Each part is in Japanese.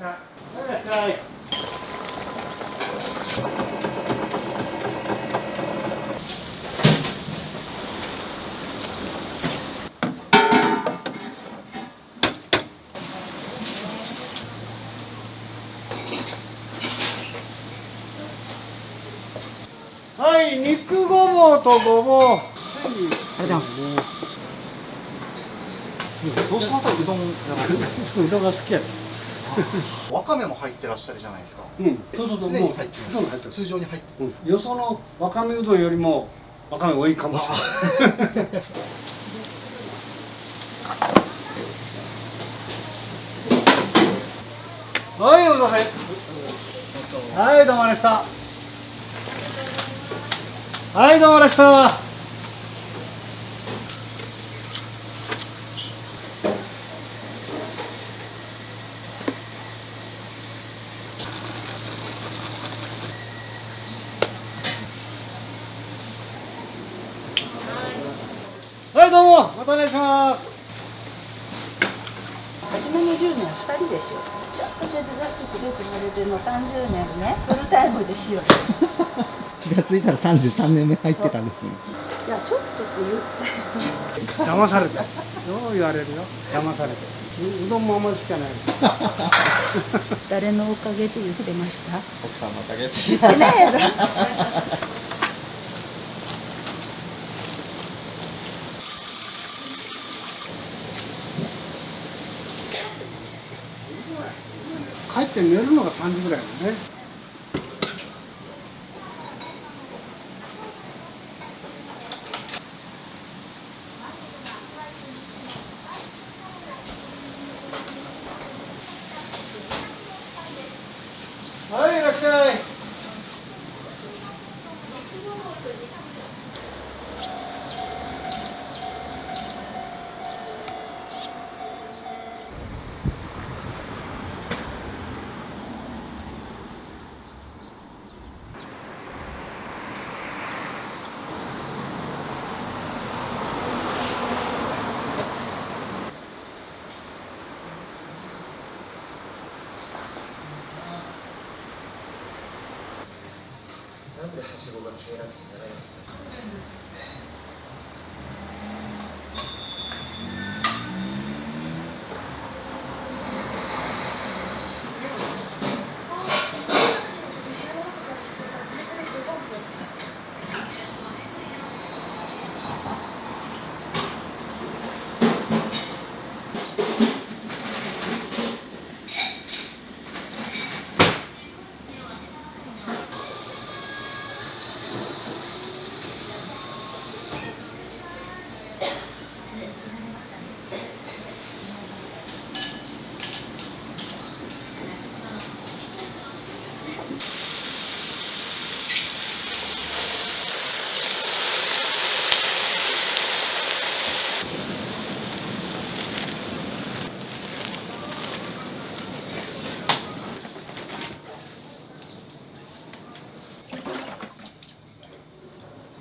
した。はい、いらっしゃい。はい、肉ごぼうとごぼう。はい、ありがとうございます。どうしてまたうどんやられるうどんが好きや。わかめも入ってらっしゃるじゃないですか。うん、そうそうそう、常に入ってそうます。通常に入ってる。よそのわかめうどんよりもわかめ多いかもしれない。はい、おどはい。はい、どうもありがとうございました。はい、どうもありがとうございました。はい、どうも、またお願いします。初めの10年は2人ですよ。ちょっと手伝ってくれって言われての30年ね、フルタイムですよ。気がついたら33年目入ってたんですね。いや、ちょっとって言って。騙された。よう言われるよ。騙されて。うどんもあんまり好きじゃない。誰のおかげで言ってました？奥さんのおかげで。言ってないやろ。帰って寝るのが3時ぐらいだね。はい、いらっしゃい。なんではしごが消えなくちゃならないの？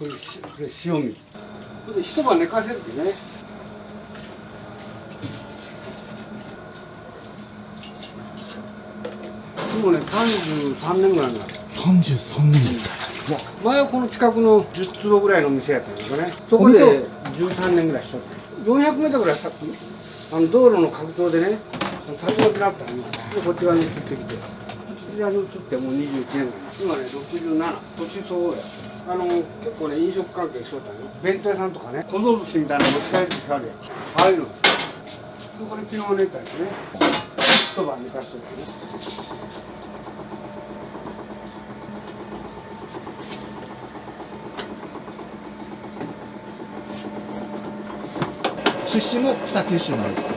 これ塩水。これ一晩寝かせるってね。もうね、33年ぐらいになる。33年ですか。前はこの近くの10坪ぐらいの店やったんだけどね。そこで13年ぐらいしとって。400メートルぐらい先、道路の角洞でね、立ち退きになったのよ。で、こっち側に移ってきて。こっち側に移ってもう21年ぐらい。今ね、67、年相応や。結構ね、飲食関係しとったのよ。弁当屋さんとかね、小僧寿司みたいなの持ち帰るってあるやん。ああいうの。これ昨日寝たりね。一晩寝かしとってね。出身も北九州なんですか。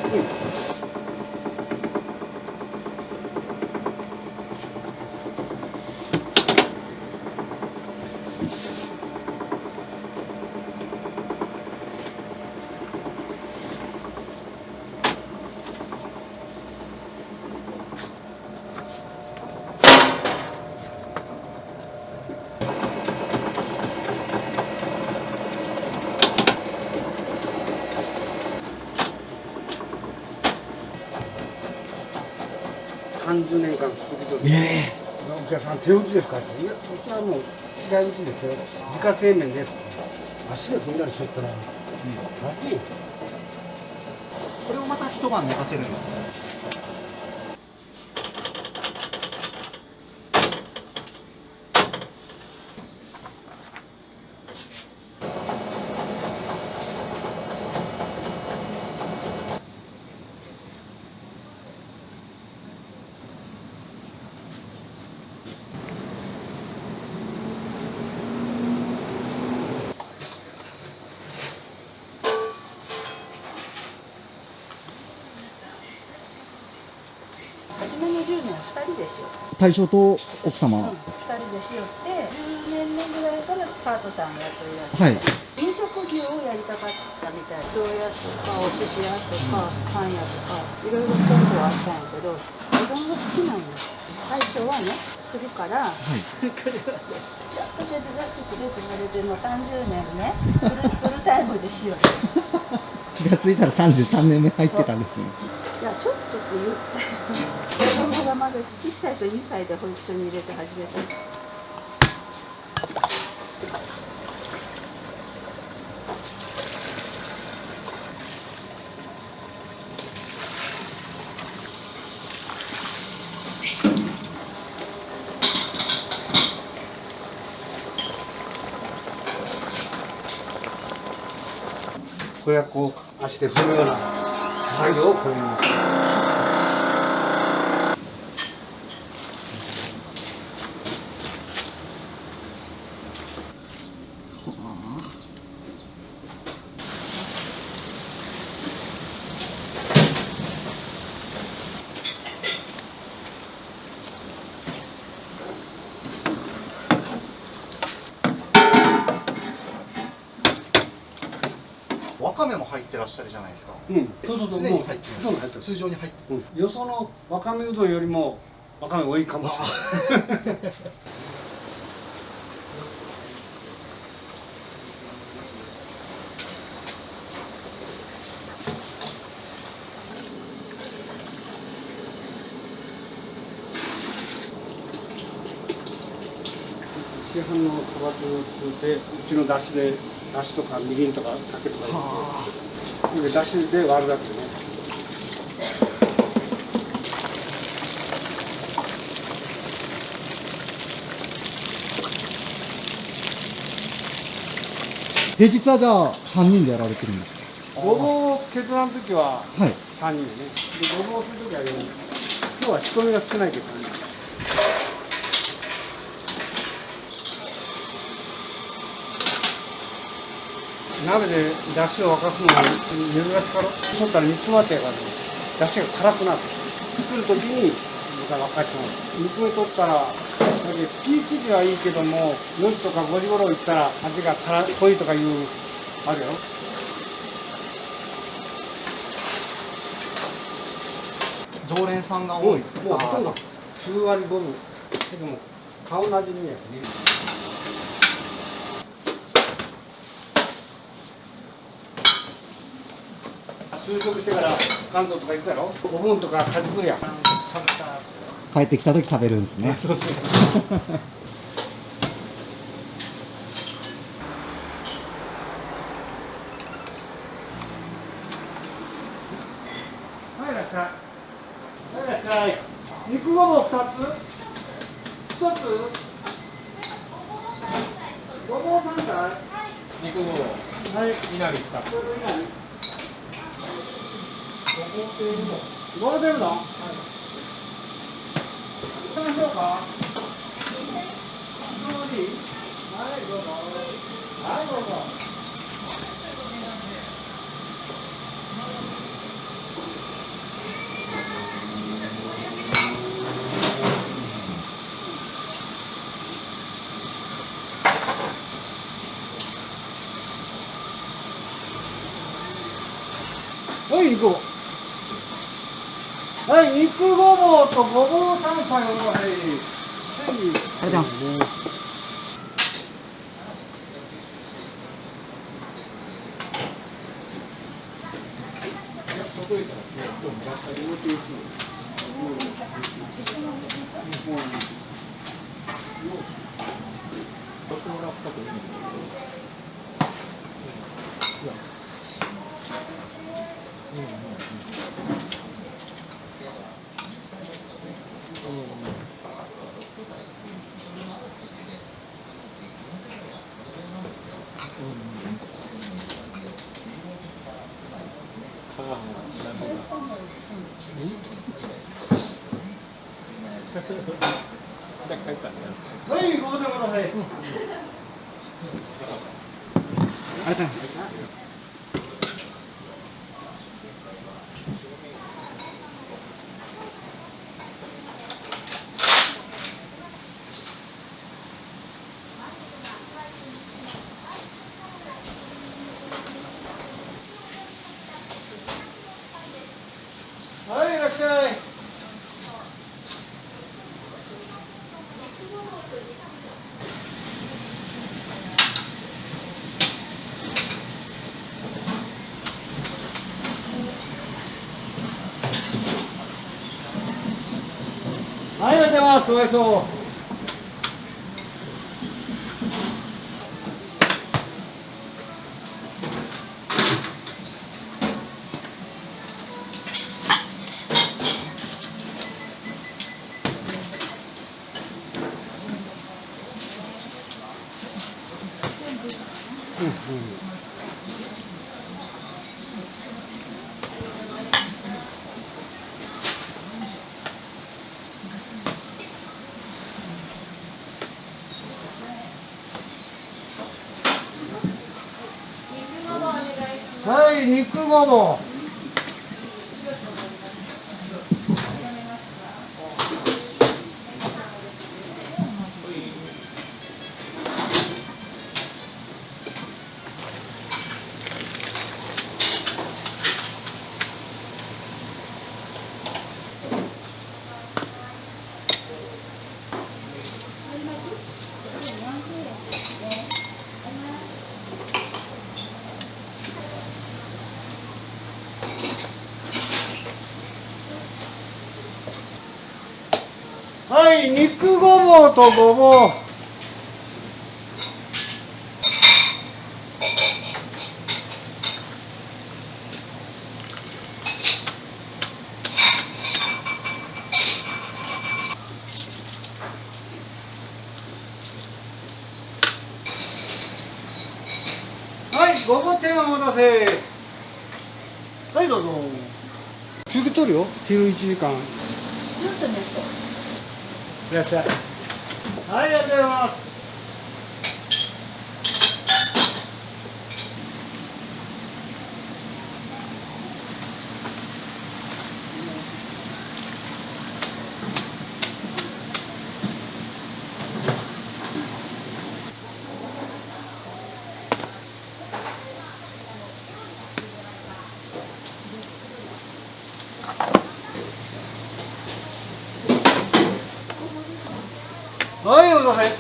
30年間作りとる、お客さん手打ちですかって、いや、うちはもう平打ちですよ、自家製麺です。足で踏んだりしとったら、楽よ。これをまた一晩寝かせるんですね。初めの10年2人でしよう。大将と奥様。 2人でしよって10年目ぐらいからパートさんが雇いらっしゃはい。飲食業をやりたかったみたい。うどん屋とかお寿司屋とかパン屋とかいろいろ店舗はあったんやけど、うどんが好きなんよ。大将はねするから、これはねちょっと手伝ってくれって言われてもう30年ねフルタイムでしよう。気がついたら33年目入ってたんですね。いやちょっとって言って子供がまだ1歳と2歳で保育所に入れて始めた。これはこう足で踏むような作業をこれに。わかめも入ってらっしゃるじゃないですか。うん、そうそうそう、常に入ってるそう入ってる。通常に入ってる。うん、よそのわかめうどんよりもわかめ多いかもしれない。市販のそば粉を作ってうちのだしでだしとかみりんとか酒とか入れて、でだしで割るだけでね。平日はじゃあ3人でやられてるんですか？ごぼうを削らんときははい。 3人でね。で、ごぼうをするときは4人。今日は仕込みが少ないけど3人。鍋で出汁を沸かすのが珍しかろ。そったら煮詰まってやから、出汁が辛くなる。作るときにまた沸かしてもらう。煮詰めとったら、ピーク時はいいけども、4時とか5時頃行ったら味が濃いとかいう、あるやろ。常連さんが多い。もうほとんど9割5分。でも顔なじみやね。就職してから関東とか行くやろ。お盆とか家族や。帰ってきた時食べるんですね。はい、いらっしゃい。はい、いらっしゃい。肉ごぼう2つ。1つ。ごぼう3体。肉ごぼう、はい、いなり2つ。これ何？ごぼう出るの？はい。行きましょうか。どうでいい？はい、どうぞ。はい、どうぞ。はい、肉ごぼう。はい、肉ごぼうとごぼう山菜を、はい。はい。ありがとうございます。届いたら今日もらったり置いていくの。はい、ごめんなさい。ありがとうございます。はい、いらっしゃい。はい、ありがとうございます。お会いしそう。はい、肉ごぼう。はい、肉ごぼうとごぼう。はい、ごぼう天お待たせ。はい、どうぞ。休憩取るよ。昼1時間。ずっと寝そう。いらっしゃい。はい、ありがとうございます。はい、どうぞ。はい。は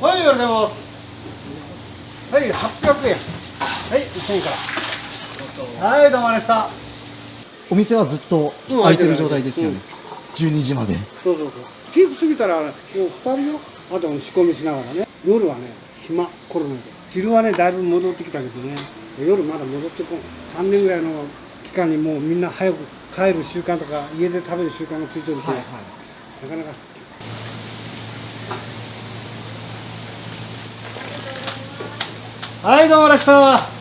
い、ありがとうございます。はい、800円。はい、1000円から。はい、どうもありがとうございました。お店はずっと開いてる状態ですよね。12時まで。そうそうそう。ピーク過ぎたら、今日2人よ。あと仕込みしながらね。夜はね、暇、コロナで。昼はね、だいぶ戻ってきたけどね。夜まだ戻ってこん。3年ぐらいの期間にもうみんな早く帰る習慣とか、家で食べる習慣がついてるから、なかなか。はい、どうもありがとうございました。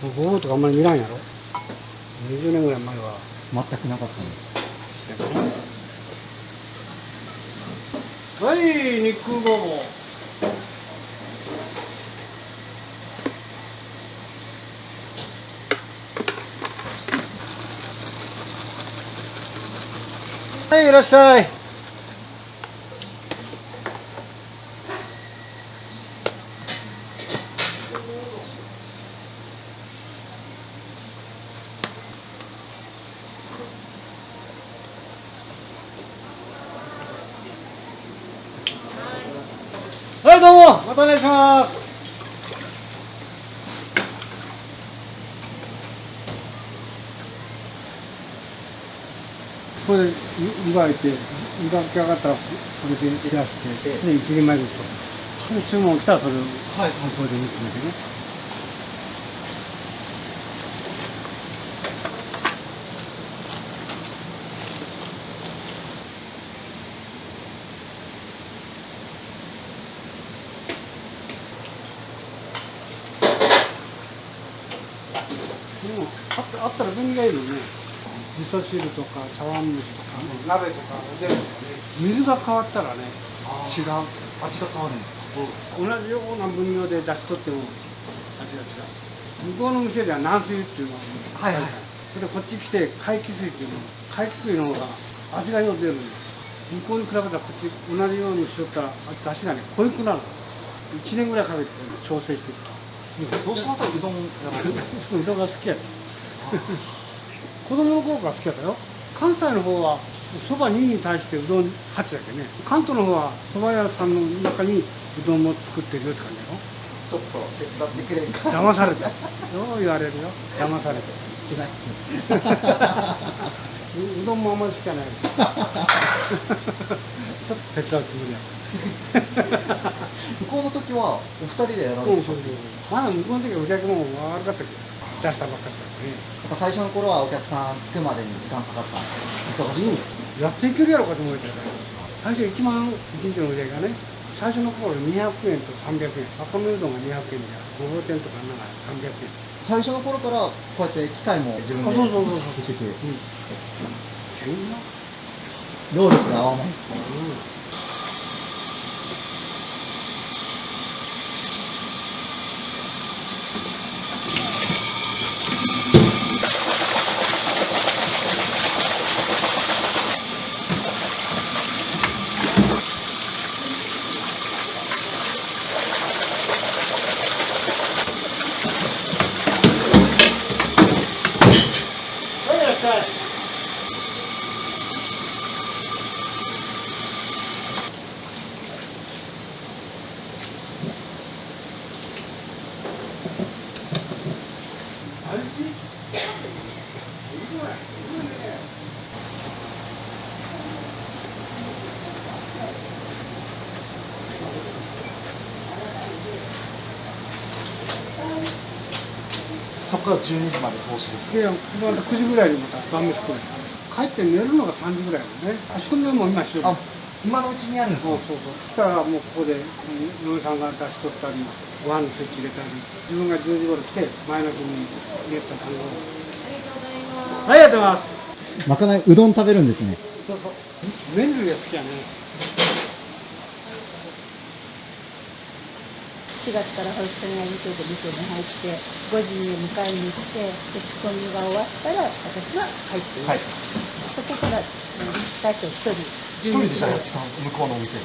ごぼうとかあんまり見らんやろ。20年ぐらい前は。全くなかったんです。はい、肉ごぼう。はい、いらっしゃい。はい、どうも、またお願いします。これで湯がいて、湯がき上がったら、これでいらして、で、一人前ずつと。で、注文来たら、それを、これで煮詰めてね。あったら便利がいいのね。味噌汁とか茶碗蒸しとか、鍋とかおでんとかね、水が変わったらね、違う。味が変わるんですか。同じような分量で出しとっても味が違う。向こうの店では軟水っていうのがはいはい。それでこっち来て海気水っていうの、海気水の方が味がよく出るんです。向こうに比べたらこっち同じようにしとったら出汁がね濃くなる。1年ぐらいかけて調整してきた。どうしてまたうどんやられるの。うどんが好きやった。子供の頃から好きやったよ。関西の方はそば2に対してうどん8だけね。関東の方はそば屋さんの中にうどんも作ってるよって感じだよ。ちょっと手伝ってくれんか。騙された。よう言われるよ。騙されて。うどんもあんまり好きじゃない。ちょっと手伝うつもりや。向こうの時はお二人でやられる。まだ向こうの時はお客も悪かったけど、出したばっかしだからね。やっぱ最初の頃はお客さん着くまでに時間かかったんです。忙しく。やっていけるやろうかと思ってたよ。最初1万1日の売り上げがね、最初の頃200円と300円。わかめうどんが200円じゃ、ごぼう天とかなんか300円。最初の頃からこうやって機械も自分でそうそうそうそうできて、千円労力が合わないですか。はい、いらっしゃい。そこから12時まで投資です。で、また9時ぐらいにまた晩飯来る。帰って寝るのが3時ぐらいだね。仕込みはもう今しとる。あ、今のうちにやるんですそうね。そうそう。そしたらもうここで嫁さんが出しとったり、ご飯のスイッチ入れたり、自分が10時頃来て、前の日に入れた単語を。はい、ありがとうございます。まかないうどん食べるんですね。そうそう。麺類が好きやね。4月から保育所に店に入って5時に迎えに行ってで仕込みが終わったら私は入っている、はい。そこから大将一人一人でじゃあやってた向こうのお店で。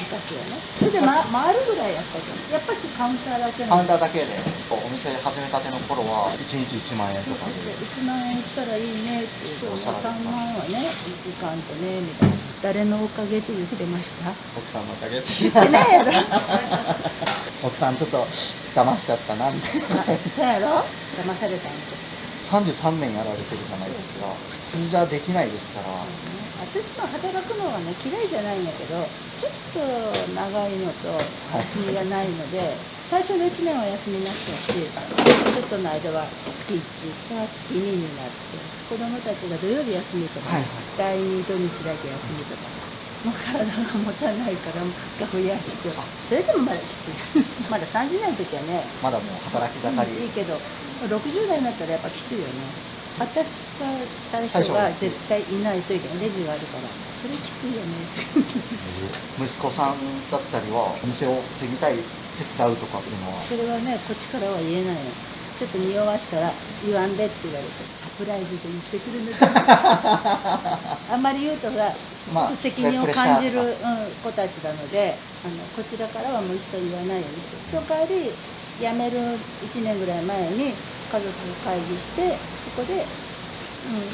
昔はねそれで、回るぐらいやったけどやっぱしカウンターだけカウンなんでターだけで、お店始めたての頃は1日1万円とかで。 1万円したらいいねって言って3万はねいかんとねみたいな誰のおかげって言ってました奥さんのおかげで言ってないやろ奥さんちょっと騙しちゃったなみたいな。そうやろ騙されたんです33年やられてるじゃないですか。普通じゃできないですから。私も働くのはね嫌いじゃないんやけどちょっと長いのと休みがないので最初の1年は休みなしだしちょっとの間は月1が月2になって子供たちが土曜日休みとか、はい第2土日だけ休みとかもう体が持たないから2日増やしてそれでもまだきついまだ30代の時はねまだもう働き盛り。いいけど60代になったらやっぱきついよね私か大将が絶対いないといけないレジがあるからそれきついよねって息子さんだったりはお店を継ぎたい手伝うとかっていうのは。それはねこっちからは言えないのちょっと匂わしたら言わんでって言われてサプライズで言ってくるんだあんまり言うとさまあ責任を感じる、子たちなので、こちらからはもう一切言わないようにして、その代わり辞める1年ぐらい前に家族会議して、そこで、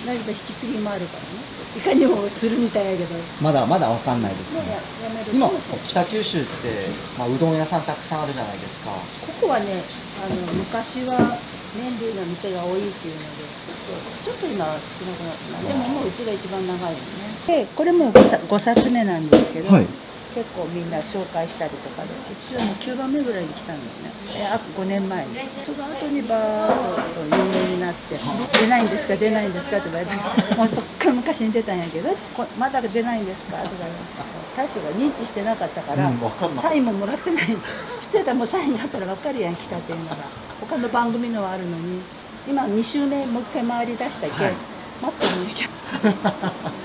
だけど引き継ぎもあるからね、いかにもするみたいやけど、まだまだわかんないですもうね。辞める今かもしれない。北九州って、まあ、うどん屋さんたくさんあるじゃないですか。ここはね、昔は麺類の店が多いっていうので、ちょっと今は少なくなった。でももううちが一番長いよね。で、これも5冊目なんですけど、はい。結構みんな紹介したりとかで、うちはもう9番目ぐらいに来たんだよね。あ5年前に。その後にバーッと有名になって、出ないんですか出ないんですかって言われて、もうとっくに昔に出たんやけど、まだ出ないんですかとか言われて、大将が認知してなかったから、サインももらってない。来てたらもうサインがあったら分かるやん、来たっていうのが。他の番組のはあるのに、今2週目もう一回回り出したけ、待ってるんやけど。